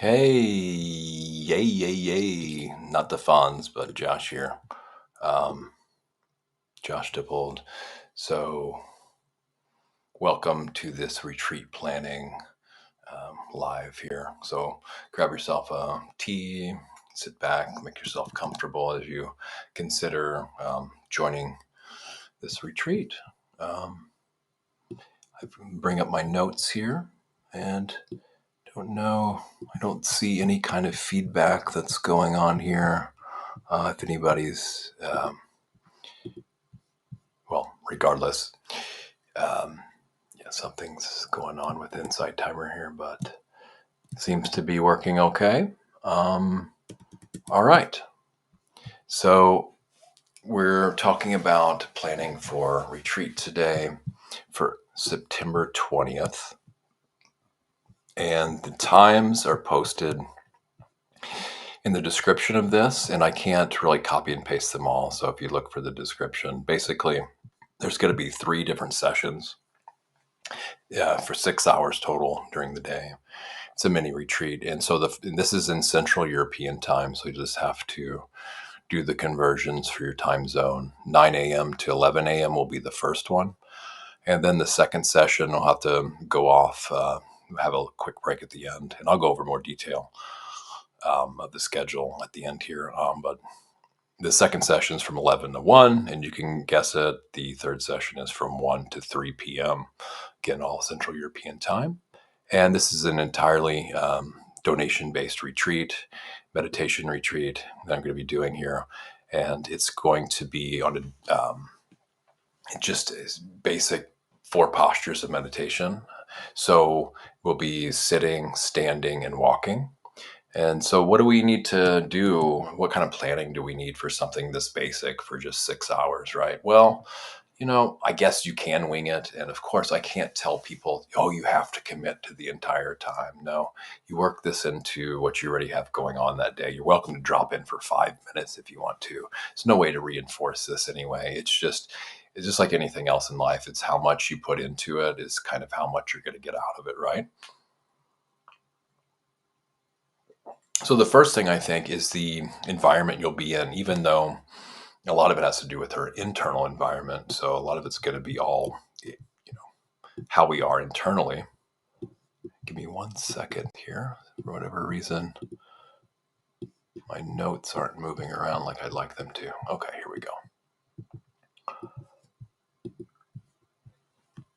Hey, yay, yay, yay. Not the Fonz, but Josh here. Um, Josh Dippold. So, welcome to this retreat planning live here. So, grab yourself a tea, sit back, make yourself comfortable as you consider joining this retreat. I bring up my notes here and I don't see any kind of feedback that's going on here. If anybody's, regardless, yeah, something's going on with Insight Timer here, but seems to be working okay. All right. So we're talking about planning for retreat today for September 20th. And the times are posted in the description of this, and I can't really copy and paste them all. So if you look for the description, basically, there's going to be 3 different sessions for 6 hours total during the day. It's a mini retreat. And so this is in Central European time. So you just have to do the conversions for your time zone. 9 a.m. to 11 a.m. will be the first one. And then the second session, I'll have to go off, have a quick break at the end. And I'll go over more detail of the schedule at the end here. But the second session is from 11 to 1, and you can guess it. The third session is from 1 to 3 p.m., again, all Central European time. And this is an entirely donation-based retreat, meditation retreat that I'm going to be doing here. And it's going to be on just basic 4 postures of meditation. So we'll be sitting, standing, and walking. And so what do we need to do? What kind of planning do we need for something this basic for just 6 hours, right? Well, I guess you can wing it. And of course, I can't tell people, oh, you have to commit to the entire time. No, you work this into what you already have going on that day. You're welcome to drop in for 5 minutes if you want to. There's no way to reinforce this anyway. It's just like anything else in life. It's how much you put into it is kind of how much you're going to get out of it, right? So the first thing I think is the environment you'll be in, even though a lot of it has to do with our internal environment. So a lot of it's going to be all, how we are internally. Give me 1 second here. For whatever reason, my notes aren't moving around like I'd like them to. Okay, here we go.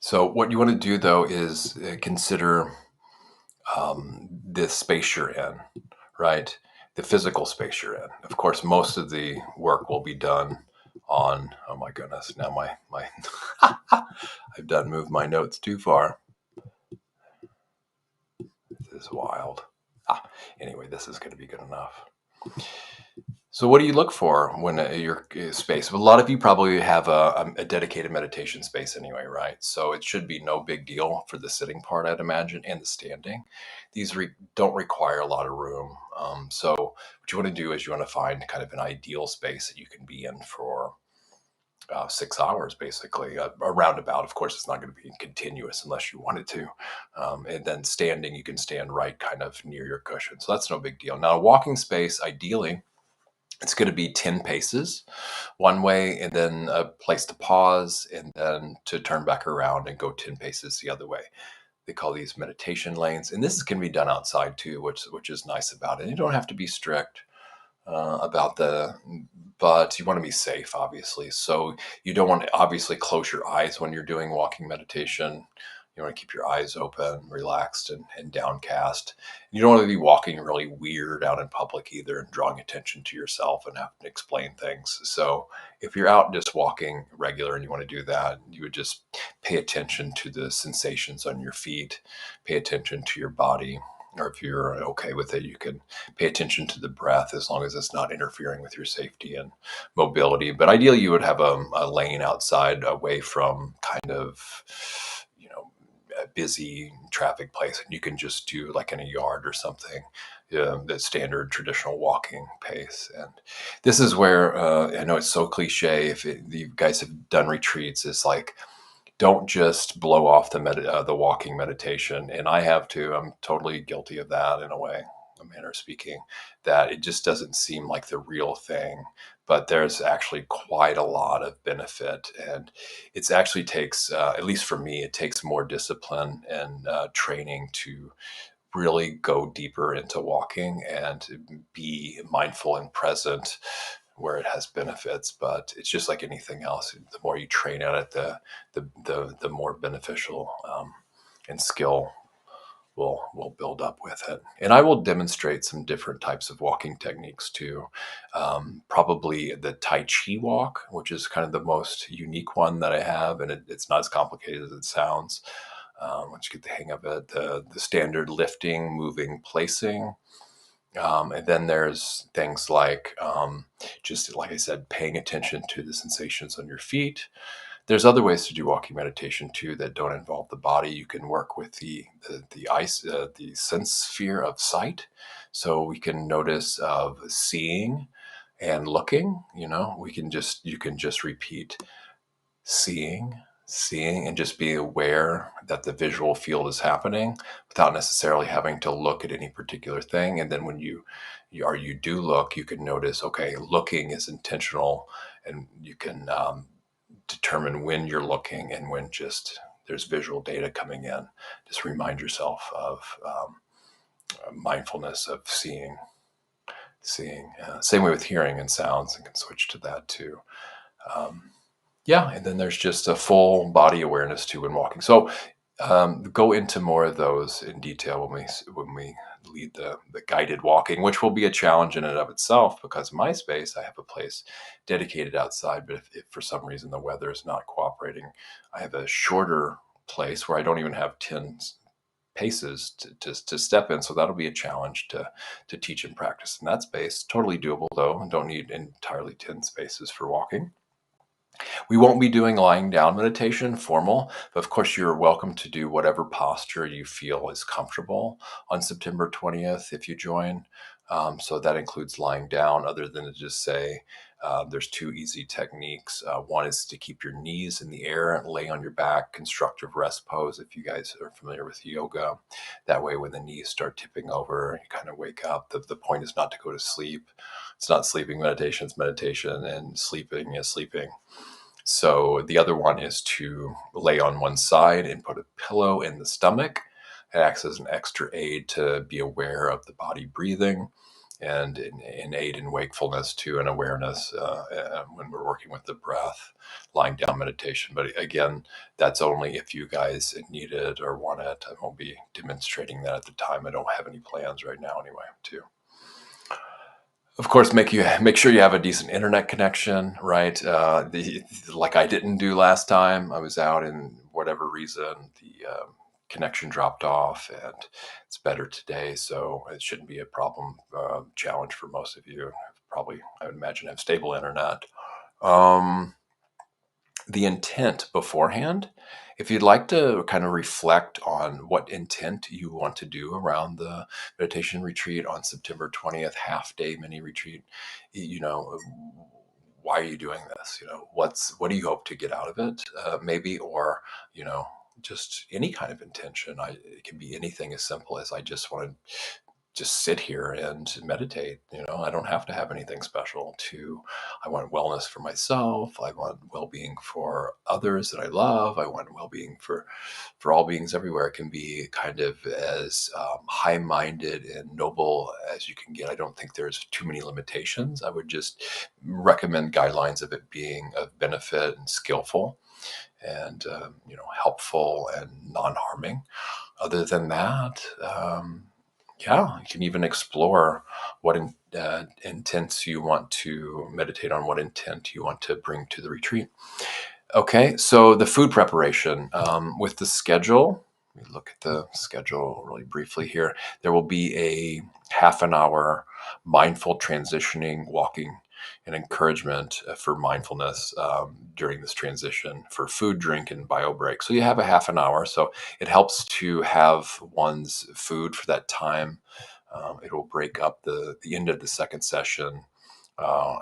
So what you want to do, though, is consider the space you're in, right? The physical space you're in. Of course, most of the work will be done on, oh my goodness, now my I've done moved my notes too far. This is wild. Anyway, this is going to be good enough. So what do you look for when your space? Well, a lot of you probably have a dedicated meditation space anyway, right? So it should be no big deal for the sitting part, I'd imagine, and the standing. These don't require a lot of room. So what you want to do is you want to find kind of an ideal space that you can be in for 6 hours, basically. A roundabout, of course, it's not going to be continuous unless you wanted to. And then standing, you can stand right kind of near your cushion. So that's no big deal. Now, a walking space, ideally, it's going to be 10 paces one way, and then a place to pause, and then to turn back around and go 10 paces the other way. They call these meditation lanes. And this can be done outside too, which is nice about it. You don't have to be strict but you want to be safe, obviously. So you don't want to obviously close your eyes when you're doing walking meditation. You want to keep your eyes open, relaxed, and downcast. You don't want to be walking really weird out in public either and drawing attention to yourself and having to explain things. So if you're out just walking regular and you want to do that, you would just pay attention to the sensations on your feet, pay attention to your body. Or if you're okay with it, you can pay attention to the breath as long as it's not interfering with your safety and mobility. But ideally, you would have a lane outside away from kind of, a busy traffic place. And you can just do like in a yard or something, the standard traditional walking pace. And this is where I know it's so cliche. If you guys have done retreats, it's like, don't just blow off the walking meditation. And I have too. I'm totally guilty of that in a way. a manner of speaking, that it just doesn't seem like the real thing. But there's actually quite a lot of benefit, and it actually takes, at least for me, it takes more discipline and training to really go deeper into walking and be mindful and present where it has benefits. But it's just like anything else. The more you train at it, the more beneficial and skill will build up with it. And I will demonstrate some different types of walking techniques too. Probably the Tai Chi walk, which is kind of the most unique one that I have, and it's not as complicated as it sounds. Once you get the hang of it, the standard lifting, moving, placing. And then there's things like, just like I said, paying attention to the sensations on your feet. There's other ways to do walking meditation too that don't involve the body. You can work with the sense sphere of sight, so we can notice of seeing and looking. You can just repeat seeing, seeing, and just be aware that the visual field is happening without necessarily having to look at any particular thing. And then when you do look, you can notice, okay, looking is intentional, and you can determine when you're looking and when just there's visual data coming in. Just remind yourself of mindfulness of seeing. Same way with hearing and sounds, and can switch to that too. Um, yeah, and then there's just a full body awareness too when walking. So go into more of those in detail when we lead the guided walking, which will be a challenge in and of itself, because my space, I have a place dedicated outside, but if for some reason the weather is not cooperating, I have a shorter place where I don't even have 10 paces to step in. So that'll be a challenge to teach and practice in that space. Totally doable though, and don't need entirely 10 spaces for walking. We won't be doing lying down meditation formal, but of course you're welcome to do whatever posture you feel is comfortable on September 20th if you join. So that includes lying down, other than to just say there's two easy techniques. One is to keep your knees in the air and lay on your back, constructive rest pose, if you guys are familiar with yoga. That way, when the knees start tipping over, you kind of wake up. The point is not to go to sleep. It's not sleeping meditation, it's meditation, and sleeping is sleeping. So the other one is to lay on one side and put a pillow in the stomach. It acts as an extra aid to be aware of the body breathing, and an aid in wakefulness too, and awareness when we're working with the breath, lying down meditation. But again, that's only if you guys need it or want it. I won't be demonstrating that at the time. I don't have any plans right now anyway, too. Of course, make sure you have a decent internet connection, right? Like I didn't do last time. I was out, and whatever reason, the connection dropped off, and it's better today, so it shouldn't be a problem. Challenge for most of you. Probably, I would imagine, have stable internet. Um, the intent beforehand. If you'd like to kind of reflect on what intent you want to do around the meditation retreat on September 20th, half day mini retreat, you know, why are you doing this? What do you hope to get out of it? Maybe, or, you know, just any kind of intention. It can be anything as simple as I just want to just sit here and meditate. I don't have to have anything special to. I want wellness for myself. I want well-being for others that I love. I want well-being for all beings everywhere. It can be kind of as high-minded and noble as you can get. I don't think there's too many limitations. I would just recommend guidelines of it being of benefit and skillful, and helpful and non-harming. Other than that, yeah, you can even explore what intents you want to meditate on, what intent you want to bring to the retreat. Okay, so the food preparation with the schedule. Let me look at the schedule really briefly here. There will be a half an hour mindful transitioning, walking, and encouragement for mindfulness during this transition for food, drink, and biobreak. So you have a half an hour. So it helps to have one's food for that time. It will break up the end of the second session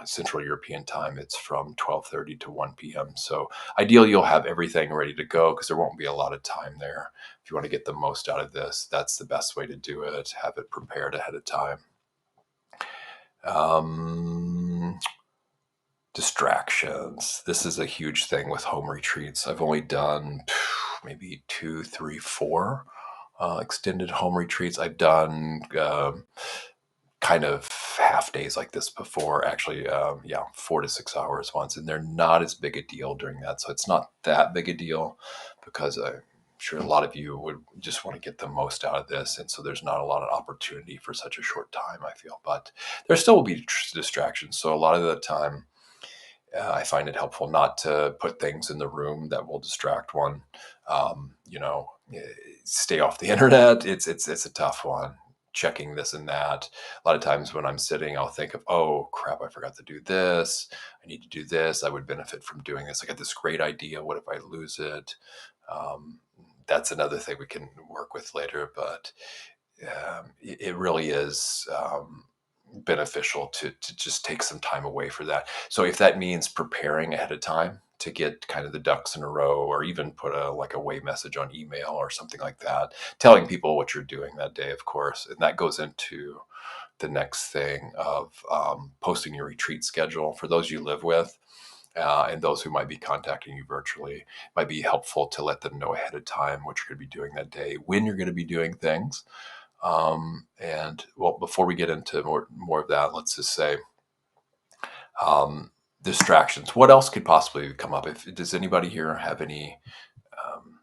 Central European time, it's from 12:30 to 1 p.m. So ideally, you'll have everything ready to go because there won't be a lot of time there. If you want to get the most out of this, that's the best way to do it. Have it prepared ahead of time. Um, Distractions. This is a huge thing with home retreats. I've only done maybe two, three, four extended home retreats. I've done kind of half days like this before, actually. Yeah, 4 to 6 hours once, and they're not as big a deal during that. So it's not that big a deal because I'm sure a lot of you would just want to get the most out of this, and so there's not a lot of opportunity for such a short time, I feel. But there still will be distractions. So a lot of the time, I find it helpful not to put things in the room that will distract one. You know, stay off the internet. It's a tough one. Checking this and that. A lot of times when I'm sitting, I'll think of, oh crap, I forgot to do this. I need to do this. I would benefit from doing this. I got this great idea. What if I lose it? Um, that's another thing we can work with later. But it really is. Beneficial to just take some time away for that. So if that means preparing ahead of time to get kind of the ducks in a row, or even put a like a away message on email or something like that, telling people what you're doing that day, of course, and that goes into the next thing of posting your retreat schedule for those you live with. And those who might be contacting you virtually, might be helpful to let them know ahead of time what you're going to be doing that day, when you're going to be doing things. And well, before we get into more of that, let's just say um, distractions. What else could possibly come up? If does anybody here have any um,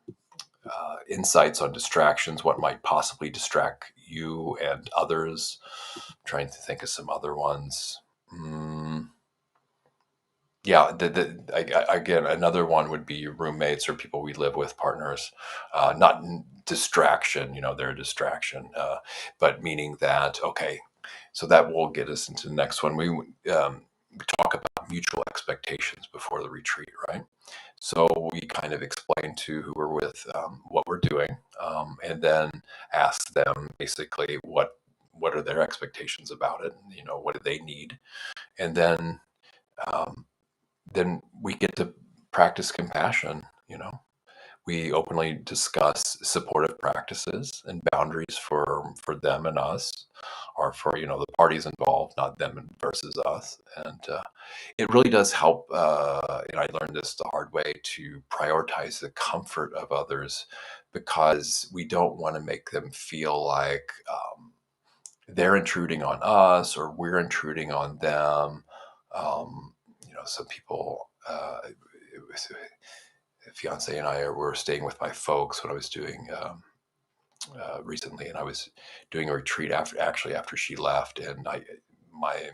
insights on distractions? What might possibly distract you and others? I'm trying to think of some other ones. Mm, yeah, again, another one would be your roommates or people we live with, partners. Not distraction, they're a distraction, but meaning that, okay, so that will get us into the next one. We talk about mutual expectations before the retreat, right? So we kind of explain to who we're with what we're doing, and then ask them basically what are their expectations about it. What do they need, and um, then we get to practice compassion. We openly discuss supportive practices and boundaries for them and us, or for the parties involved, not them versus us. And it really does help. And I learned this the hard way, to prioritize the comfort of others, because we don't want to make them feel like they're intruding on us or we're intruding on them. Um, some people, it was, fiance and I were staying with my folks when I was doing recently, and I was doing a retreat after she left, and my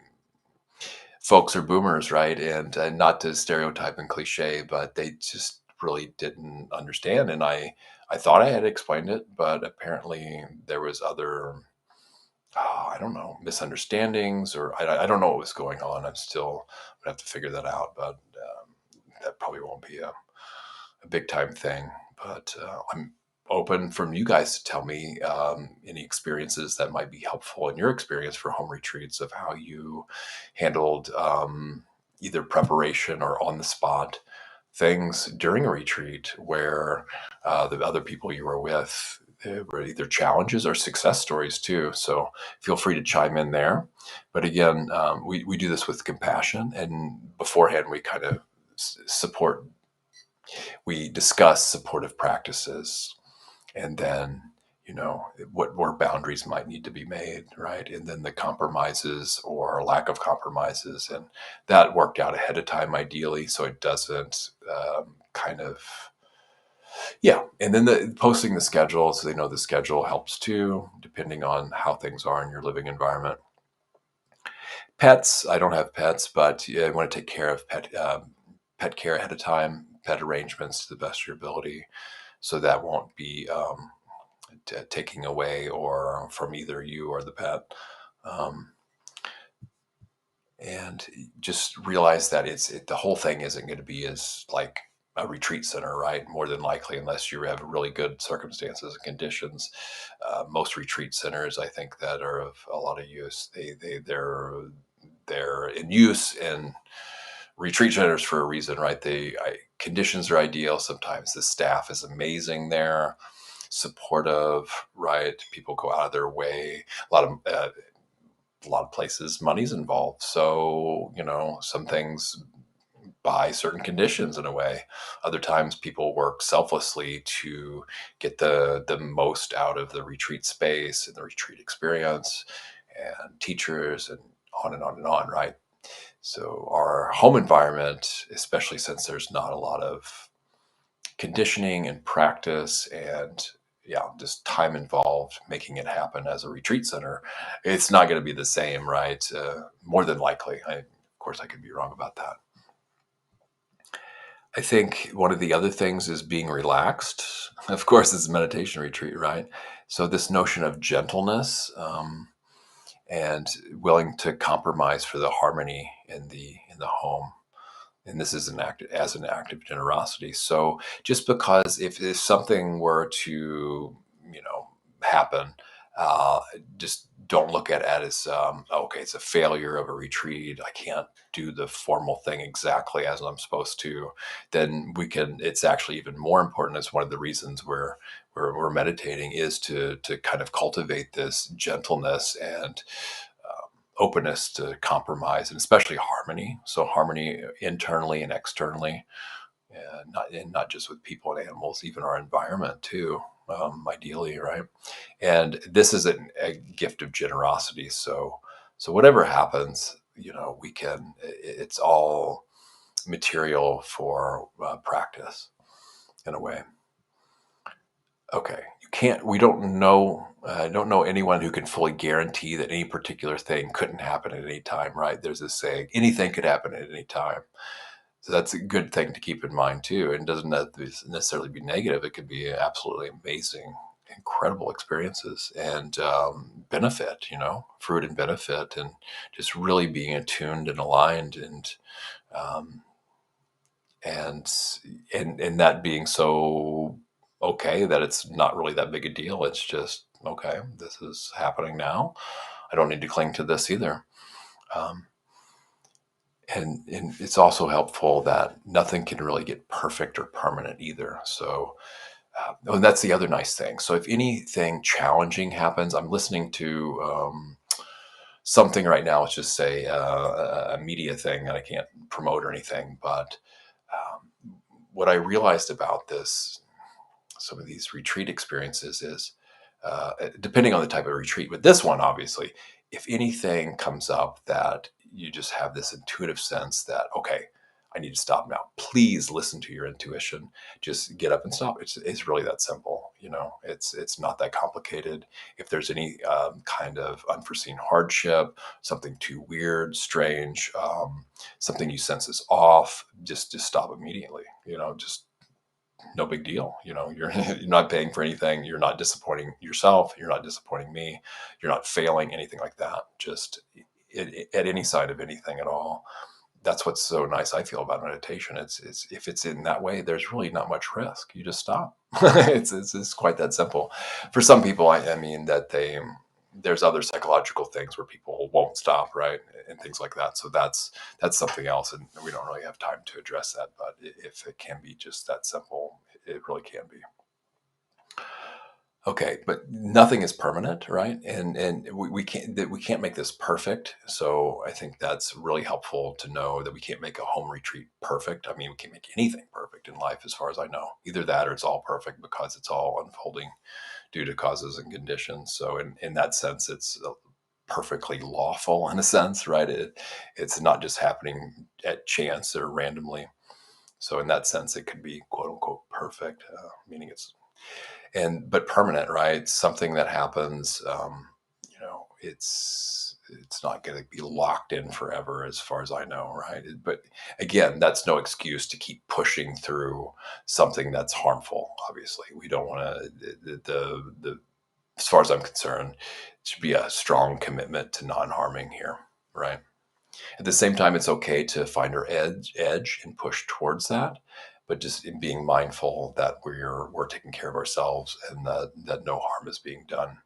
folks are boomers, right? And not to stereotype and cliche, but they just really didn't understand, and I thought I had explained it, but apparently there was other I don't know, misunderstandings, or I don't know what was going on. I'm still gonna have to figure that out, but that probably won't be a big time thing. But I'm open from you guys to tell me any experiences that might be helpful in your experience for home retreats, of how you handled either preparation or on the spot things during a retreat, where the other people you were with were either challenges or success stories too. So feel free to chime in there. But again, we do this with compassion, and beforehand we kind of support, we discuss supportive practices, and then what more boundaries might need to be made, right? And then the compromises or lack of compromises, and that worked out ahead of time ideally, so it doesn't kind of, yeah. And then the posting the schedule, so they know the schedule, helps too, depending on how things are in your living environment. Pets, I don't have pets, but yeah, I want to take care of pet care ahead of time, pet arrangements to the best of your ability, so that won't be taking away or from either you or the pet. Um, and just realize that the whole thing isn't going to be as like a retreat center, right? More than likely, unless you have really good circumstances and conditions. Most retreat centers, I think, that are of a lot of use, they're they're in use in retreat centers for a reason, right? Conditions are ideal. Sometimes the staff is amazing there, supportive, right? People go out of their way. A lot of places, money's involved. So, some things by certain conditions in a way. Other times people work selflessly to get the most out of the retreat space and the retreat experience and teachers and on and on and on, right? So our home environment, especially since there's not a lot of conditioning and practice and yeah, just time involved making it happen as a retreat center, it's not going to be the same, right? More than likely. Of course, I could be wrong about that. I think one of the other things is being relaxed. Of course, it's a meditation retreat, right? So this notion of gentleness and willing to compromise for the harmony in the home, and this is an act of generosity. So just because if something were to happen, uh, just don't look at it as okay, it's a failure of a retreat. I can't do the formal thing exactly as I'm supposed to. Then we can. It's actually even more important. It's one of the reasons we're meditating is to kind of cultivate this gentleness and openness to compromise and especially harmony. So harmony internally and externally, and not just with people and animals, even our environment too. Ideally, right? And this is a gift of generosity. So whatever happens, we can. It's all material for practice in a way. Okay, you can't. We don't know. Don't know anyone who can fully guarantee that any particular thing couldn't happen at any time, right? There's this saying, anything could happen at any time. So that's a good thing to keep in mind too. And doesn't necessarily be negative. It could be absolutely amazing, incredible experiences and benefit. Fruit and benefit, and just really being attuned and aligned, um, and and that being so okay that it's not really that big a deal. It's just okay. This is happening now. I don't need to cling to this either. Um, and it's also helpful that nothing can really get perfect or permanent either. So, and that's the other nice thing. So, if anything challenging happens, I'm listening to something right now. Let's just say a media thing, and I can't promote or anything. But what I realized about this, some of these retreat experiences, is depending on the type of retreat. But this one, obviously, if anything comes up that you just have this intuitive sense that, okay, I need to stop now. Please listen to your intuition. Just get up and stop. It's really that simple. It's not that complicated. If there's any kind of unforeseen hardship, something too weird, strange, something you sense is off, just stop immediately. Just no big deal. You're not paying for anything. You're not disappointing yourself. You're not disappointing me. You're not failing, anything like that. Just at any side of anything at all. That's what's so nice, I feel, about meditation. It's if it's in that way, there's really not much risk. You just stop. It's quite that simple. For some people, I mean that there's other psychological things where people won't stop, right, and things like that. So that's something else, and we don't really have time to address that. But if it can be just that simple, it really can be. Okay, but nothing is permanent, right? And we can't make this perfect. So I think that's really helpful to know that we can't make a home retreat perfect. I mean, we can't make anything perfect in life, as far as I know. Either that, or it's all perfect because it's all unfolding due to causes and conditions. So in that sense, it's perfectly lawful in a sense, right? It's not just happening at chance or randomly. So in that sense, it could be quote unquote perfect, meaning it's but permanent, right? Something that happens, it's not going to be locked in forever, as far as I know, right? But again, that's no excuse to keep pushing through something that's harmful. Obviously, we don't want to. The as far as I'm concerned, it should be a strong commitment to non-harming here, right? At the same time, it's okay to find our edge and push towards that, but just in being mindful that we're taking care of ourselves and that no harm is being done,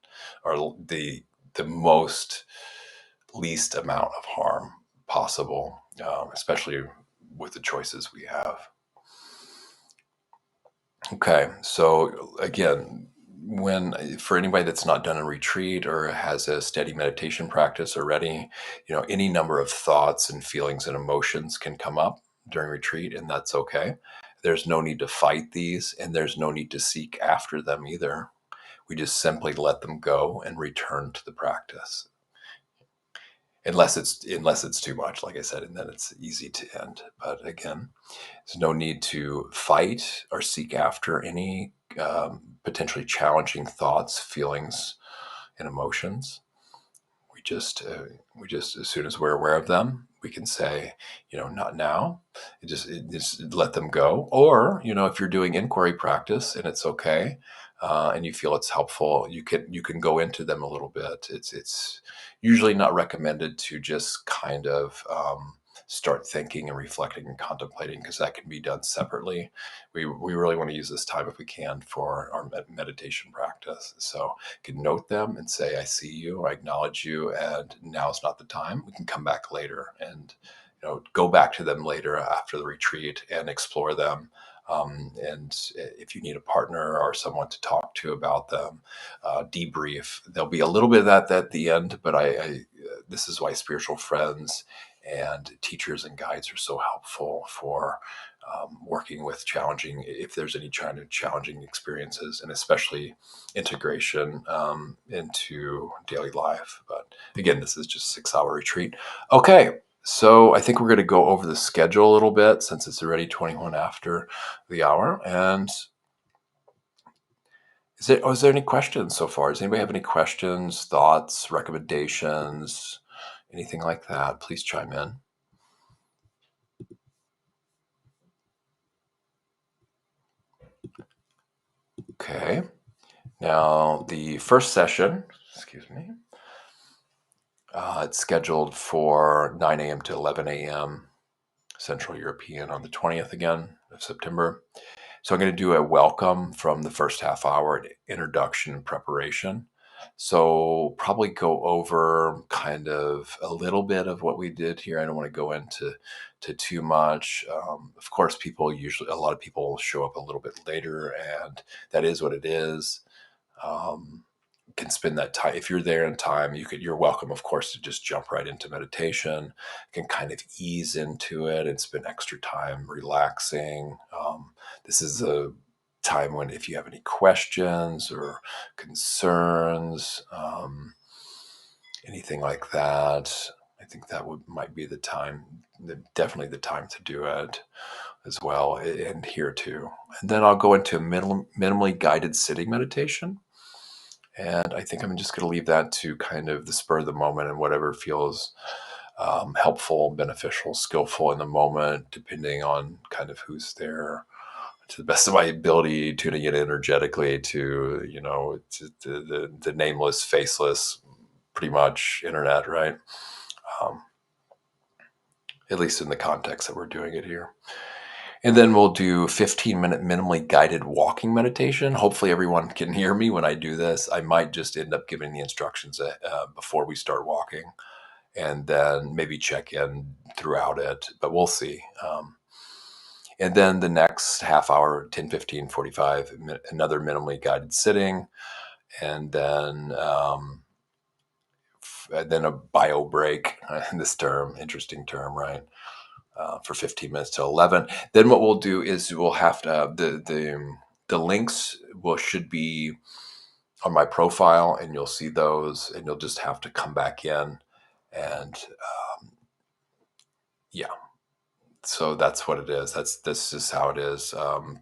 or the most least amount of harm possible, especially with the choices we have. Okay, so again, when for anybody that's not done a retreat or has a steady meditation practice already, any number of thoughts and feelings and emotions can come up during retreat, and that's okay. There's no need to fight these, and there's no need to seek after them either. We just simply let them go and return to the practice. Unless it's too much, like I said, and then it's easy to end. But again, there's no need to fight or seek after any potentially challenging thoughts, feelings, and emotions. We just as soon as we're aware of them, we can say, not now. It just let them go. Or if you're doing inquiry practice and it's okay, and you feel it's helpful, you can go into them a little bit. It's usually not recommended to just kind of start thinking and reflecting and contemplating, because that can be done separately. We really want to use this time, if we can, for our meditation practice. So can note them and say, I see you, I acknowledge you, and now's not the time. We can come back later and go back to them later after the retreat and explore them. And if you need a partner or someone to talk to about them, debrief. There'll be a little bit of that at the end, but this is why spiritual friends and teachers and guides are so helpful for working with challenging, if there's any kind of challenging experiences, and especially integration into daily life. But again, this is just a 6-hour retreat. Okay, so I think we're going to go over the schedule a little bit, since it's already 21 after the hour. And is there any questions so far? Does anybody have any questions, thoughts, recommendations, anything like that? Please chime in. Okay. Now, the first session, excuse me, it's scheduled for 9 a.m. to 11 a.m. Central European on the 20th again of September. So I'm going to do a welcome from the first half hour, introduction and preparation. So probably go over kind of a little bit of what we did here. I don't want to go into too much. Of course, a lot of people show up a little bit later, and that is what it is. Can spend that time, if you're there in time, you're welcome, of course, to just jump right into meditation. Can kind of ease into it and spend extra time relaxing. This is a time when, if you have any questions or concerns, anything like that, I think that might be the time, definitely the time to do it as well, and here too. And then I'll go into a minimally guided sitting meditation. And I think I'm just going to leave that to kind of the spur of the moment and whatever feels helpful, beneficial, skillful in the moment, depending on kind of who's there. To the best of my ability, tuning in energetically to, the nameless, faceless, pretty much internet, right? At least in the context that we're doing it here. And then we'll do 15-minute minimally guided walking meditation. Hopefully everyone can hear me when I do this. I might just end up giving the instructions before we start walking, and then maybe check in throughout it, but we'll see. And then the next half hour, 10, 15, 45, another minimally guided sitting, and then a bio break. This term, interesting term, right? For 15 minutes to 11. Then what we'll do is we'll have to the links should be on my profile, and you'll see those, and you'll just have to come back in, and yeah. So that's what it is. This is how it is.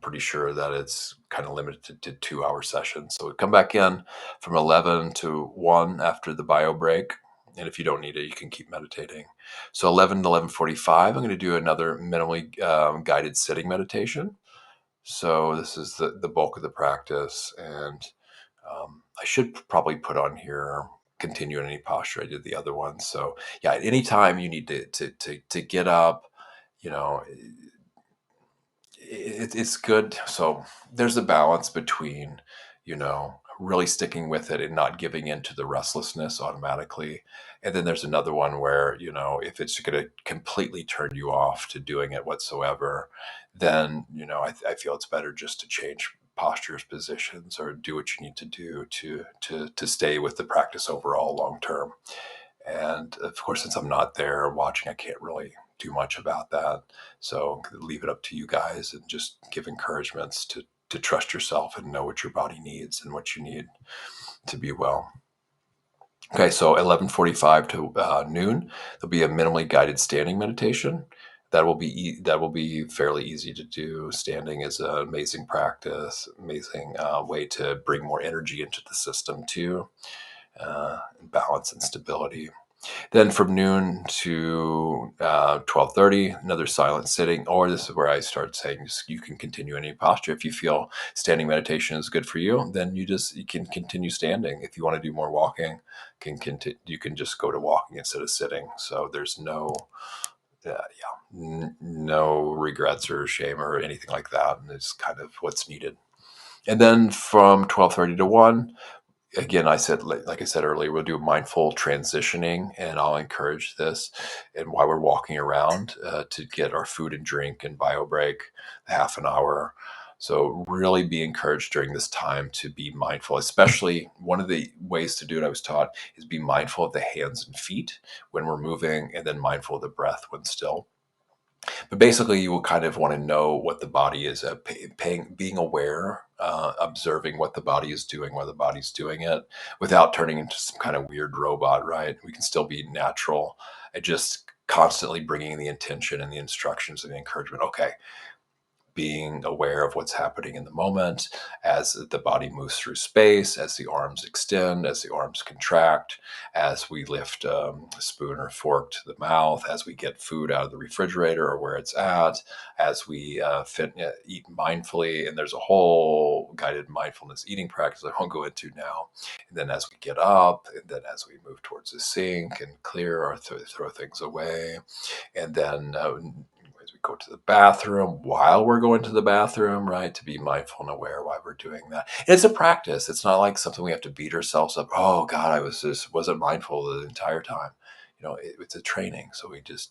Pretty sure that it's kind of limited to 2-hour sessions. So we come back in from 11 to 1 after the bio break. And if you don't need it, you can keep meditating. So 11 to 11:45, I'm going to do another minimally guided sitting meditation. So this is the bulk of the practice. And I should probably put on here, continue in any posture. I did the other one. So yeah, at any time you need to get up, you know, it's good. So there's a balance between, really sticking with it and not giving in to the restlessness automatically. And then there's another one where, if it's going to completely turn you off to doing it whatsoever, then, I feel it's better just to change postures, positions, or do what you need to do to stay with the practice overall long term. And of course, since I'm not there watching, I can't really do much about that. So leave it up to you guys and just give encouragements to trust yourself and know what your body needs and what you need to be well. Okay, so 11:45 to noon, there'll be a minimally guided standing meditation. That will be fairly easy to do. Standing is an amazing practice, amazing way to bring more energy into the system too, balance and stability. Then from noon to 12:30, another silent sitting. Or this is where I start saying you can continue any posture. If you feel standing meditation is good for you, then you can continue standing. If you want to do more walking, you can just go to walking instead of sitting. So there's no regrets or shame or anything like that. And it's kind of what's needed. And then from 12:30 to 1, again, like I said earlier, we'll do mindful transitioning, and I'll encourage this. And while we're walking around, to get our food and drink and biobreak, half an hour. So really be encouraged during this time to be mindful. Especially one of the ways to do it, I was taught, is be mindful of the hands and feet when we're moving, and then mindful of the breath when still. But basically, you will kind of want to know what the body is, being aware, observing what the body is doing, why the body's doing it, without turning into some kind of weird robot, right? We can still be natural and just constantly bringing the intention and the instructions and the encouragement. Okay, being aware of what's happening in the moment as the body moves through space, as the arms extend, as the arms contract, as we lift a spoon or fork to the mouth, as we get food out of the refrigerator or where it's at, as we eat mindfully. And there's a whole guided mindfulness eating practice I won't go into now. And then as we get up, and then as we move towards the sink and clear or throw things away, and then as we go to the bathroom, while we're going to the bathroom, right, to be mindful and aware while we're doing that. And it's a practice. It's not like something we have to beat ourselves up. Oh God, wasn't mindful the entire time. It's a training. So we just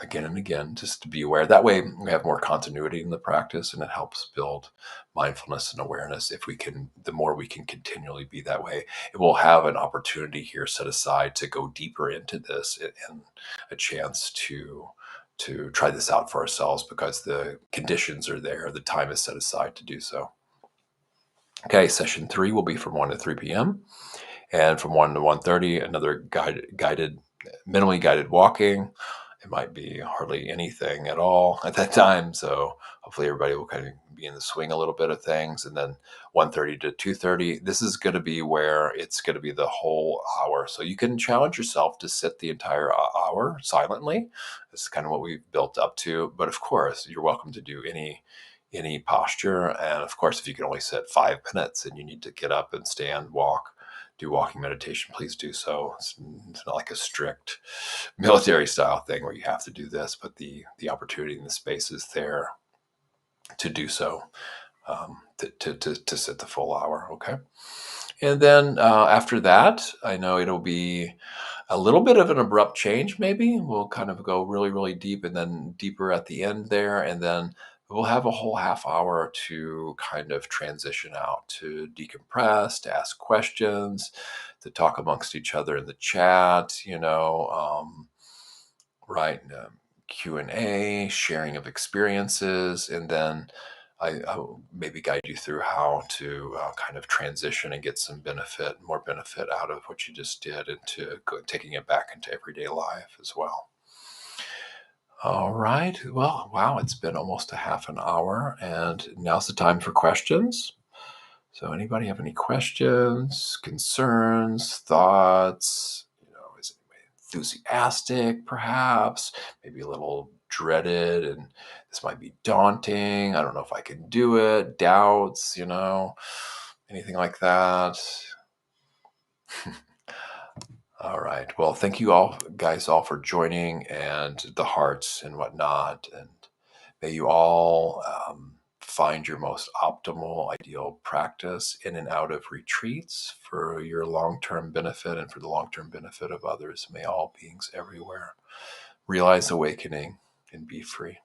again and again just to be aware. That way we have more continuity in the practice, and it helps build mindfulness and awareness. If we can, the more we can continually be that way, it will have an opportunity here set aside to go deeper into this, and a chance to try this out for ourselves, because the conditions are there, the time is set aside to do so. Okay, session 3 will be from 1 to 3 p.m. and from 1 to 1:30, another minimally guided walking. It might be hardly anything at all at that time, so hopefully everybody will kind of be in the swing a little bit of things. And then 1:30 to 2:30, this is going to be where it's going to be the whole hour. So you can challenge yourself to sit the entire hour silently. This is kind of what we've built up to. But of course, you're welcome to do any posture. And of course, if you can only sit 5 minutes and you need to get up and stand, walk, do walking meditation, please do so. It's not like a strict military style thing where you have to do this, but the opportunity and the space is there to do so, to sit the full hour. Okay. And then after that, I know it'll be a little bit of an abrupt change. Maybe we'll kind of go really, really deep and then deeper at the end there. And then we'll have a whole half hour to kind of transition out, to decompress, to ask questions, to talk amongst each other in the chat, right? Q&A, sharing of experiences, and then I'll maybe guide you through how to kind of transition and get some more benefit out of what you just did, into taking it back into everyday life as well. All right. Well, wow, it's been almost a half an hour, and now's the time for questions. So anybody have any questions, concerns, thoughts? Is anybody enthusiastic, perhaps? Maybe a little dreaded, and this might be daunting. I don't know if I can do it. Doubts, anything like that. All right. Well, thank you all, guys, all for joining, and the hearts and whatnot. And may you all find your most optimal, ideal practice in and out of retreats for your long-term benefit and for the long-term benefit of others. May all beings everywhere realize awakening and be free.